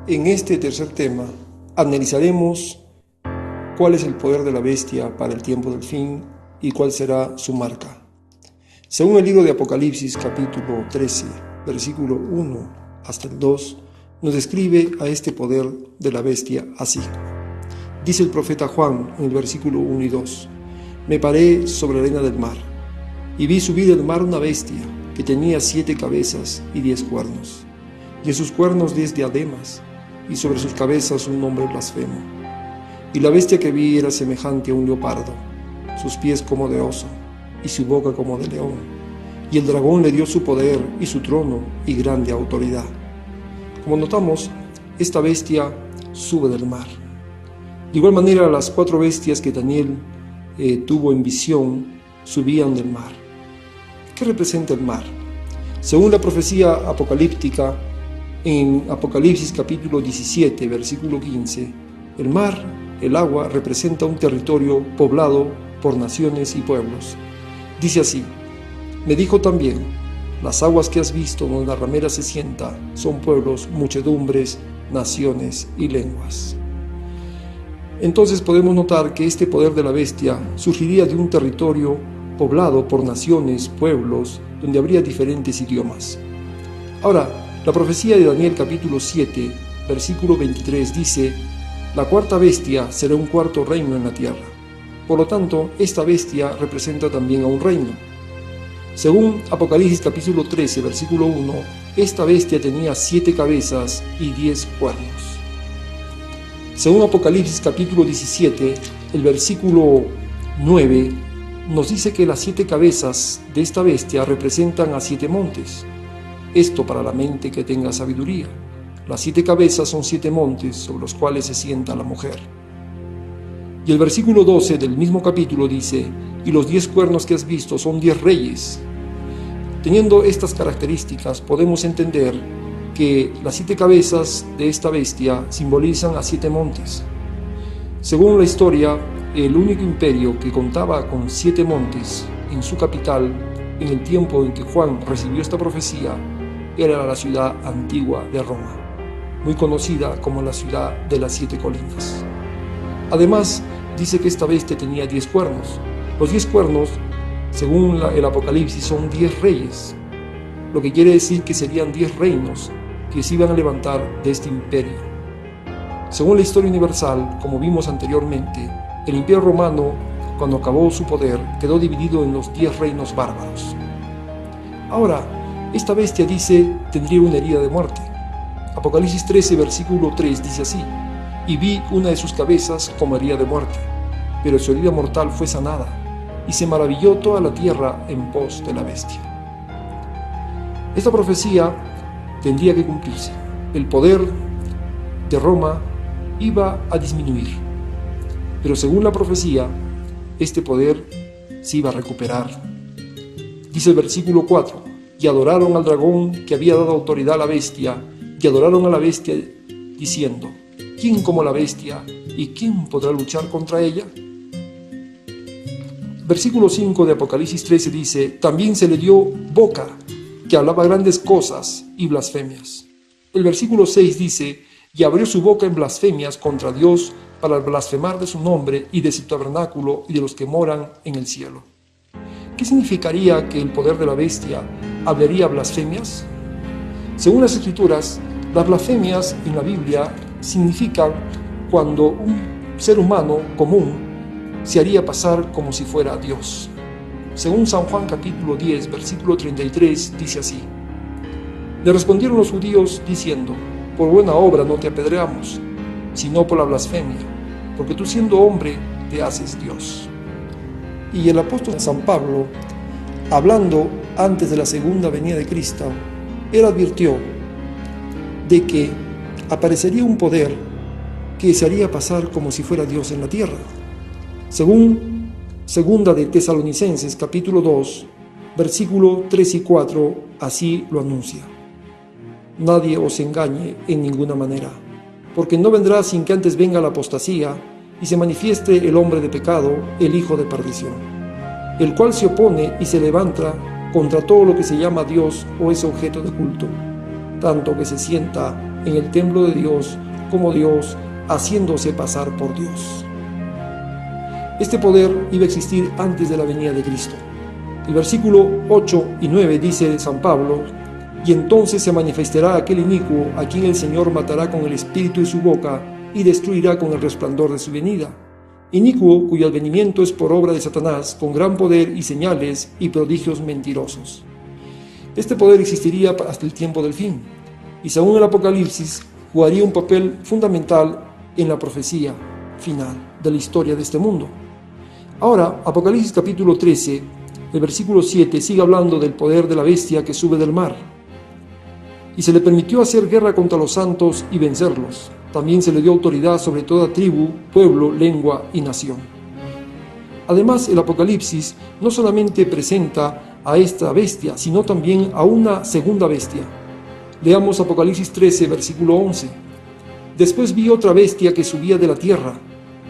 En este tercer tema analizaremos cuál es el poder de la bestia para el tiempo del fin y cuál será su marca. Según el libro de Apocalipsis capítulo 13, versículo 1 hasta el 2, nos describe a este poder de la bestia así. Dice el profeta Juan en el versículo 1 y 2: Me paré sobre la arena del mar, y vi subir del mar una bestia que tenía 7 cabezas y 10 cuernos, y en sus cuernos 10 diademas, y sobre sus cabezas un nombre blasfemo. Y la bestia que vi era semejante a un leopardo, sus pies como de oso, y su boca como de león. Y el dragón le dio su poder y su trono y grande autoridad. Como notamos, esta bestia sube del mar. De igual manera, las 4 bestias que Daniel tuvo en visión subían del mar. ¿Qué representa el mar? Según la profecía apocalíptica, en Apocalipsis capítulo 17, versículo 15, el mar, el agua, representa un territorio poblado por naciones y pueblos. Dice así: Me dijo también, las aguas que has visto donde la ramera se sienta son pueblos, muchedumbres, naciones y lenguas. Entonces podemos notar que este poder de la bestia surgiría de un territorio poblado por naciones, pueblos, donde habría diferentes idiomas. Ahora, la profecía de Daniel capítulo 7, versículo 23 dice: La cuarta bestia será un cuarto reino en la tierra. Por lo tanto, esta bestia representa también a un reino. Según Apocalipsis capítulo 13, versículo 1, esta bestia tenía 7 cabezas y 10 cuernos. Según Apocalipsis capítulo 17, el versículo 9, nos dice que las 7 cabezas de esta bestia representan a 7 montes. Esto para la mente que tenga sabiduría. Las 7 cabezas son 7 montes sobre los cuales se sienta la mujer. Y el versículo 12 del mismo capítulo dice: Y los 10 cuernos que has visto son 10 reyes. Teniendo estas características, podemos entender que las 7 cabezas de esta bestia simbolizan a 7 montes. Según la historia, el único imperio que contaba con 7 montes en su capital en el tiempo en que Juan recibió esta profecía era la ciudad antigua de Roma, muy conocida como la ciudad de las 7 colinas. Además, dice que esta bestia tenía 10 cuernos. Los 10 cuernos, según el Apocalipsis, son 10 reyes, lo que quiere decir que serían 10 reinos que se iban a levantar de este imperio. Según la historia universal, como vimos anteriormente, el imperio romano, cuando acabó su poder, quedó dividido en los 10 reinos bárbaros. Ahora, esta bestia dice tendría una herida de muerte. Apocalipsis 13, versículo 3 dice así: Y vi una de sus cabezas como herida de muerte, pero su herida mortal fue sanada, y se maravilló toda la tierra en pos de la bestia. Esta profecía tendría que cumplirse. El poder de Roma iba a disminuir, pero según la profecía, este poder se iba a recuperar. Dice el versículo 4: Y adoraron al dragón que había dado autoridad a la bestia, y adoraron a la bestia diciendo: ¿Quién como la bestia? ¿Y quién podrá luchar contra ella? Versículo 5 de Apocalipsis 13 dice: También se le dio boca, que hablaba grandes cosas y blasfemias. El versículo 6 dice: Y abrió su boca en blasfemias contra Dios para blasfemar de su nombre y de su tabernáculo y de los que moran en el cielo. ¿Qué significaría que el poder de la bestia hablaría blasfemias? Según las Escrituras, las blasfemias en la Biblia significan cuando un ser humano común se haría pasar como si fuera Dios. Según San Juan capítulo 10, versículo 33, dice así: Le respondieron los judíos diciendo: Por buena obra no te apedreamos, sino por la blasfemia, porque tú siendo hombre te haces Dios. Y el apóstol San Pablo, hablando antes de la segunda venida de Cristo, él advirtió de que aparecería un poder que se haría pasar como si fuera Dios en la tierra. Según segunda de Tesalonicenses capítulo 2, versículo 3 y 4, así lo anuncia: Nadie os engañe en ninguna manera, porque no vendrá sin que antes venga la apostasía y se manifieste el hombre de pecado, el hijo de perdición, el cual se opone y se levanta contra todo lo que se llama Dios o es objeto de culto, tanto que se sienta en el templo de Dios como Dios, haciéndose pasar por Dios. Este poder iba a existir antes de la venida de Cristo. El versículo 8 y 9 dice San Pablo: y entonces se manifestará aquel inicuo a quien el Señor matará con el espíritu de su boca y destruirá con el resplandor de su venida. Inicuo cuyo advenimiento es por obra de Satanás, con gran poder y señales y prodigios mentirosos. Este poder existiría hasta el tiempo del fin, y según el Apocalipsis, jugaría un papel fundamental en la profecía final de la historia de este mundo. Ahora, Apocalipsis capítulo 13, el versículo 7, sigue hablando del poder de la bestia que sube del mar. Y se le permitió hacer guerra contra los santos y vencerlos. También se le dio autoridad sobre toda tribu, pueblo, lengua y nación. Además, el Apocalipsis no solamente presenta a esta bestia, sino también a una segunda bestia. Leamos Apocalipsis 13, versículo 11. Después vi otra bestia que subía de la tierra,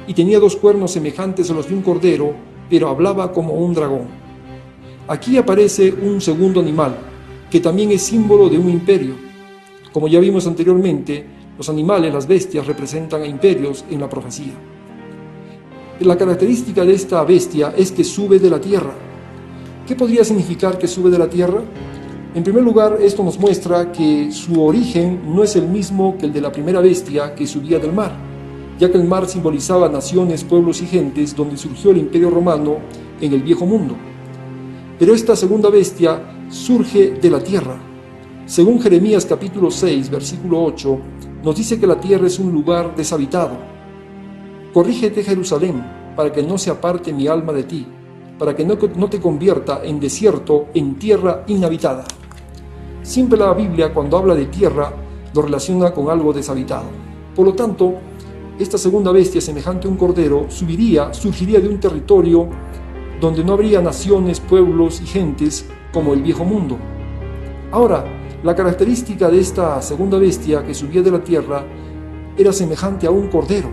y tenía 2 cuernos semejantes a los de un cordero, pero hablaba como un dragón. Aquí aparece un segundo animal, que también es símbolo de un imperio. Como ya vimos anteriormente, los animales, las bestias, representan a imperios en la profecía. La característica de esta bestia es que sube de la tierra. ¿Qué podría significar que sube de la tierra? En primer lugar, esto nos muestra que su origen no es el mismo que el de la primera bestia que subía del mar, ya que el mar simbolizaba naciones, pueblos y gentes donde surgió el imperio romano en el viejo mundo. Pero esta segunda bestia surge de la tierra. Según Jeremías capítulo 6, versículo 8, nos dice que la tierra es un lugar deshabitado. Corrígete, Jerusalén, para que no se aparte mi alma de ti, para que no te convierta en desierto, en tierra inhabitada. Siempre la Biblia, cuando habla de tierra, lo relaciona con algo deshabitado. Por lo tanto, esta segunda bestia, semejante a un cordero, surgiría de un territorio donde no habría naciones, pueblos y gentes como el viejo mundo. Ahora, la característica de esta segunda bestia que subía de la tierra era semejante a un cordero.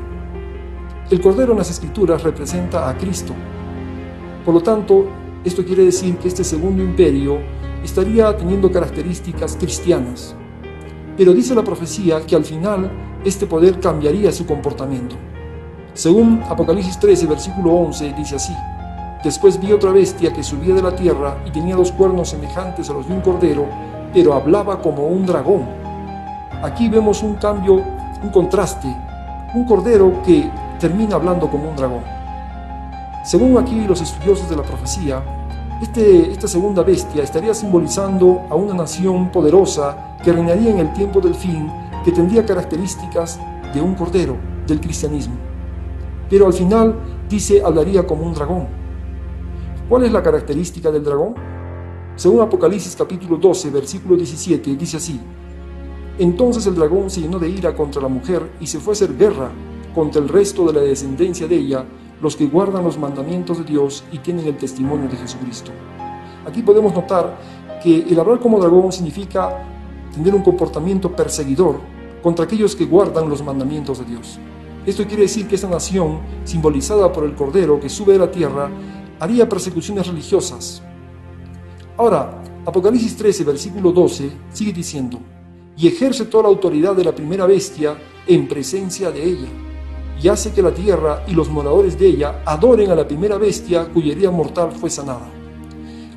El cordero en las Escrituras representa a Cristo. Por lo tanto, esto quiere decir que este segundo imperio estaría teniendo características cristianas. Pero dice la profecía que al final este poder cambiaría su comportamiento. Según Apocalipsis 13, versículo 11, dice así: después vi otra bestia que subía de la tierra y tenía 2 cuernos semejantes a los de un cordero, pero hablaba como un dragón. Aquí vemos un cambio, un contraste, un cordero que termina hablando como un dragón. Según aquí los estudiosos de la profecía, esta segunda bestia estaría simbolizando a una nación poderosa que reinaría en el tiempo del fin, que tendría características de un cordero, del cristianismo. Pero al final, dice, hablaría como un dragón. ¿Cuál es la característica del dragón? Según Apocalipsis capítulo 12, versículo 17, dice así: entonces el dragón se llenó de ira contra la mujer y se fue a hacer guerra contra el resto de la descendencia de ella, los que guardan los mandamientos de Dios y tienen el testimonio de Jesucristo. Aquí podemos notar que el hablar como dragón significa tener un comportamiento perseguidor contra aquellos que guardan los mandamientos de Dios. Esto quiere decir que esta nación, simbolizada por el Cordero que sube de la tierra, haría persecuciones religiosas. Ahora, Apocalipsis 13, versículo 12, sigue diciendo: y ejerce toda la autoridad de la primera bestia en presencia de ella, y hace que la tierra y los moradores de ella adoren a la primera bestia cuya herida mortal fue sanada.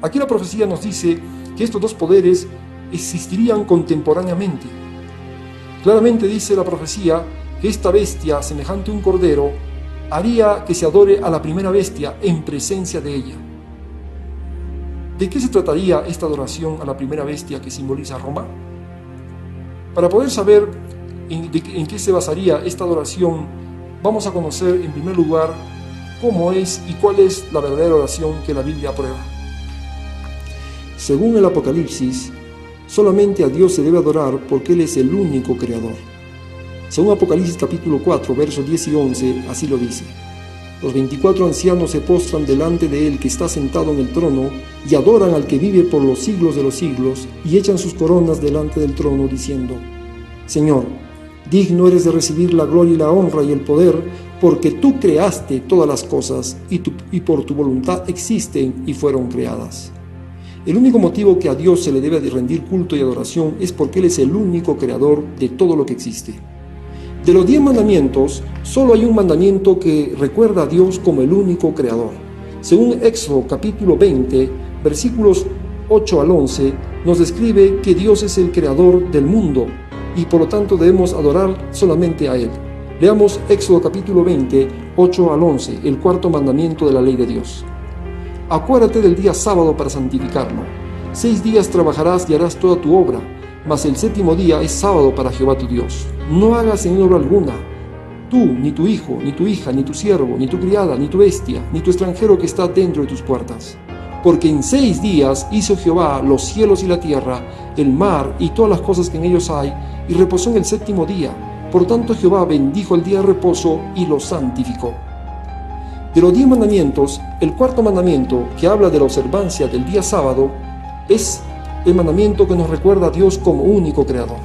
Aquí la profecía nos dice que estos 2 poderes existirían contemporáneamente. Claramente dice la profecía que esta bestia, semejante a un cordero, haría que se adore a la primera bestia en presencia de ella. ¿De qué se trataría esta adoración a la primera bestia que simboliza Roma? Para poder saber en qué se basaría esta adoración, vamos a conocer en primer lugar cómo es y cuál es la verdadera oración que la Biblia aprueba. Según el Apocalipsis, solamente a Dios se debe adorar porque Él es el único creador. Según Apocalipsis capítulo 4, versos 10 y 11, así lo dice: los 24 ancianos se postran delante de Él que está sentado en el trono y adoran al que vive por los siglos de los siglos y echan sus coronas delante del trono diciendo: Señor, digno eres de recibir la gloria y la honra y el poder, porque tú creaste todas las cosas y por tu voluntad existen y fueron creadas. El único motivo que a Dios se le debe de rendir culto y adoración es porque Él es el único creador de todo lo que existe. De los 10 mandamientos, solo hay un mandamiento que recuerda a Dios como el único creador. Según Éxodo capítulo 20, versículos 8 al 11, nos describe que Dios es el creador del mundo y por lo tanto debemos adorar solamente a Él. Leamos Éxodo capítulo 20, 8 al 11, el cuarto mandamiento de la ley de Dios. Acuérdate del día sábado para santificarlo. 6 días trabajarás y harás toda tu obra, mas el 7º día es sábado para Jehová tu Dios. No hagas en obra alguna, tú, ni tu hijo, ni tu hija, ni tu siervo, ni tu criada, ni tu bestia, ni tu extranjero que está dentro de tus puertas. Porque en 6 días hizo Jehová los cielos y la tierra, el mar y todas las cosas que en ellos hay, y reposó en el 7º día. Por tanto Jehová bendijo el día de reposo y lo santificó. De los 10 mandamientos, el cuarto mandamiento, que habla de la observancia del día sábado, es el mandamiento que nos recuerda a Dios como único creador.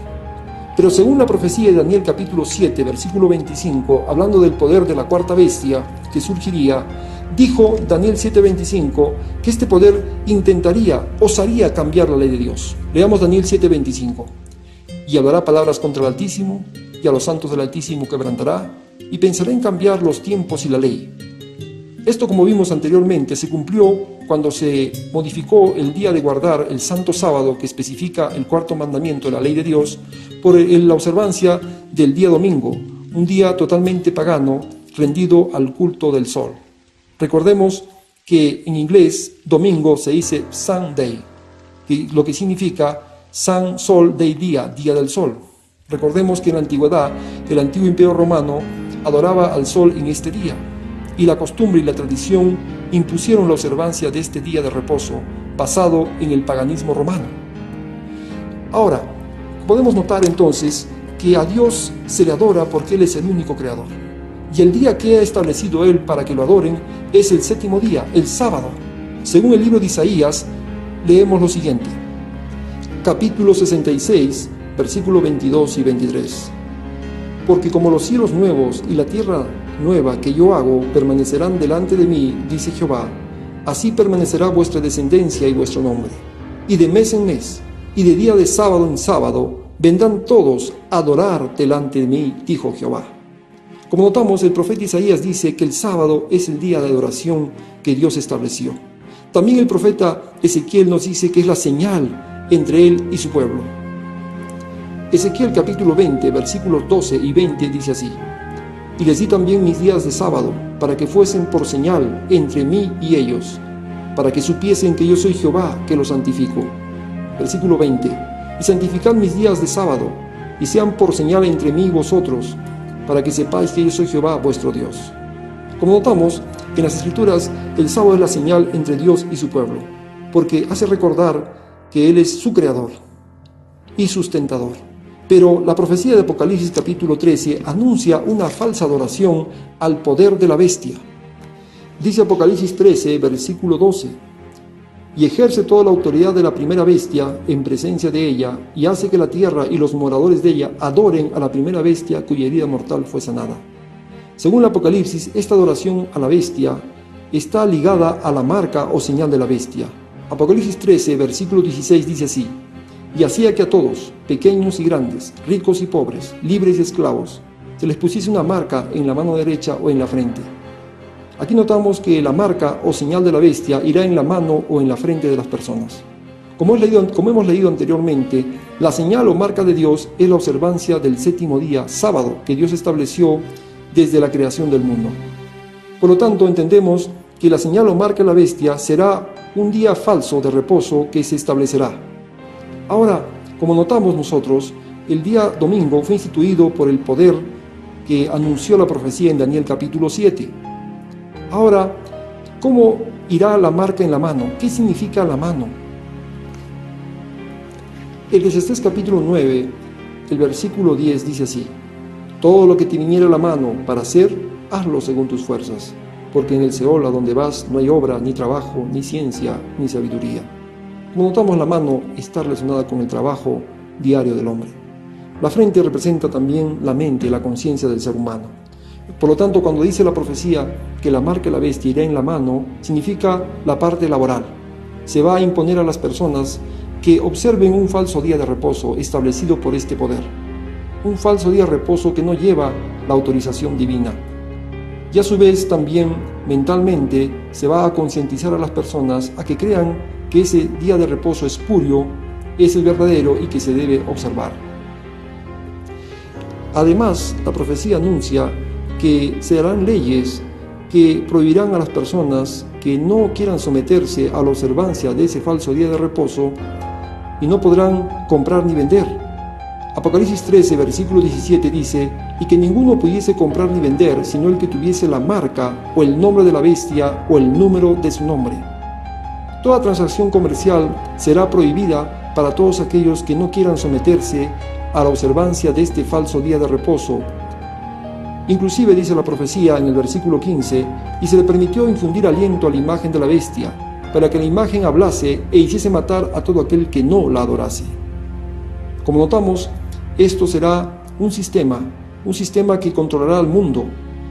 Pero según la profecía de Daniel capítulo 7, versículo 25, hablando del poder de la cuarta bestia que surgiría, dijo Daniel 7:25 que este poder osaría cambiar la ley de Dios. Leamos Daniel 7:25. Y hablará palabras contra el Altísimo, y a los santos del Altísimo quebrantará, y pensará en cambiar los tiempos y la ley. Esto, como vimos anteriormente, se cumplió cuando se modificó el día de guardar el santo sábado, que especifica el cuarto mandamiento de la ley de Dios, por la observancia del día domingo, un día totalmente pagano, rendido al culto del sol. Recordemos que en inglés domingo se dice Sunday, lo que significa Sun Sol Day, día del sol. Recordemos que en la antigüedad el antiguo imperio romano adoraba al sol en este día, y la costumbre y la tradición impusieron la observancia de este día de reposo, basado en el paganismo romano. Ahora, podemos notar entonces que a Dios se le adora porque Él es el único creador. Y el día que ha establecido Él para que lo adoren es el 7º día, el sábado. Según el libro de Isaías, leemos lo siguiente. Capítulo 66, versículos 22 y 23. Porque como los cielos nuevos y la tierra nueva que yo hago permanecerán delante de mí, dice Jehová, así permanecerá vuestra descendencia y vuestro nombre. Y de mes en mes, y de día de sábado en sábado, vendrán todos a adorar delante de mí, dijo Jehová. Como notamos, el profeta Isaías dice que el sábado es el día de adoración que Dios estableció. También el profeta Ezequiel nos dice que es la señal entre él y su pueblo. Ezequiel capítulo 20, versículos 12 y 20 dice así: Y les di también mis días de sábado, para que fuesen por señal entre mí y ellos, para que supiesen que yo soy Jehová, que los santifico. Versículo 20. Y santificad mis días de sábado, y sean por señal entre mí y vosotros, para que sepáis que yo soy Jehová, vuestro Dios. Como notamos, en las Escrituras, el sábado es la señal entre Dios y su pueblo, porque hace recordar que Él es su creador y sustentador. Pero la profecía de Apocalipsis capítulo 13 anuncia una falsa adoración al poder de la bestia. Dice Apocalipsis 13, versículo 12, y ejerce toda la autoridad de la primera bestia en presencia de ella, y hace que la tierra y los moradores de ella adoren a la primera bestia cuya herida mortal fue sanada. Según el Apocalipsis, esta adoración a la bestia está ligada a la marca o señal de la bestia. Apocalipsis 13, versículo 16 dice así: Y hacía que a todos, pequeños y grandes, ricos y pobres, libres y esclavos, se les pusiese una marca en la mano derecha o en la frente. Aquí notamos que la marca o señal de la bestia irá en la mano o en la frente de las personas. Como hemos leído anteriormente, la señal o marca de Dios es la observancia del 7º día, sábado, que Dios estableció desde la creación del mundo. Por lo tanto, entendemos que la señal o marca de la bestia será un día falso de reposo que se establecerá. Ahora, como notamos nosotros, el día domingo fue instituido por el poder que anunció la profecía en Daniel capítulo 7. Ahora, ¿cómo irá la marca en la mano? ¿Qué significa la mano? Eclesiastés capítulo 9, el versículo 10 dice así: Todo lo que te viniera a la mano para hacer, hazlo según tus fuerzas, porque en el Seol a donde vas no hay obra, ni trabajo, ni ciencia, ni sabiduría. Como notamos, la mano está relacionada con el trabajo diario del hombre. La frente representa también la mente, la conciencia del ser humano. Por lo tanto, cuando dice la profecía que la marca de la bestia irá en la mano, significa la parte laboral. se va a imponer a las personas que observen un falso día de reposo establecido por este poder. Un falso día de reposo que no lleva la autorización divina. Y a su vez también mentalmente se va a concientizar a las personas a que crean que ese día de reposo espurio es el verdadero y que se debe observar. Además, la profecía anuncia que se harán leyes que prohibirán a las personas que no quieran someterse a la observancia de ese falso día de reposo y no podrán comprar ni vender. Apocalipsis 13, versículo 17 dice: y que ninguno pudiese comprar ni vender, sino el que tuviese la marca o el nombre de la bestia o el número de su nombre. Toda transacción comercial será prohibida para todos aquellos que no quieran someterse a la observancia de este falso día de reposo. Inclusive dice la profecía en el versículo 15: y se le permitió infundir aliento a la imagen de la bestia, para que la imagen hablase e hiciese matar a todo aquel que no la adorase. Como notamos, esto será un sistema que controlará al mundo.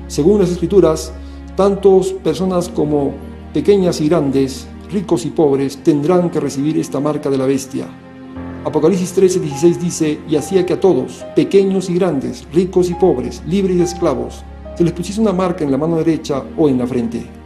Según las Escrituras, tantos personas como pequeñas y grandes, ricos y pobres, tendrán que recibir esta marca de la bestia. Apocalipsis 13:16 dice: y hacía que a todos, pequeños y grandes, ricos y pobres, libres y esclavos, se les pusiese una marca en la mano derecha o en la frente.